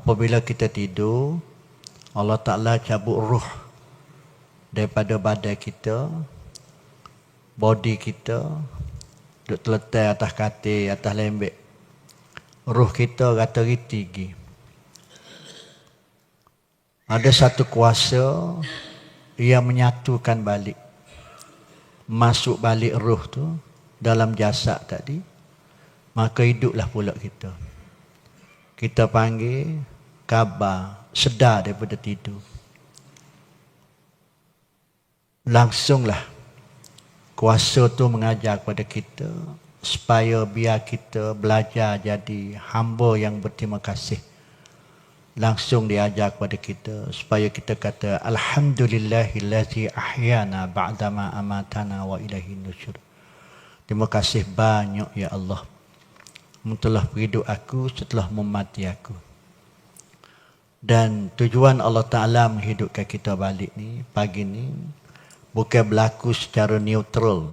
Apabila kita tidur, Allah Ta'ala cabut ruh daripada badan kita, body kita, duduk terletak atas katil, atas lembek. Ruh kita rata tinggi. Ada satu kuasa yang menyatukan balik, masuk balik ruh tu dalam jasad tadi, maka hiduplah pula kita. Kita panggil khabar, sedar daripada tidur. Langsunglah kuasa tu mengajar kepada kita supaya biar kita belajar jadi hamba yang berterima kasih. Langsung diajar kepada kita supaya kita kata alhamdulillahillazi ahyana ba'dama amatana wa ilaihin nusyur. Terima kasih banyak ya Allah, telah hidup aku setelah memati aku. Dan tujuan Allah Ta'ala menghidupkan kita balik ni, pagi ni, bukan berlaku secara neutral.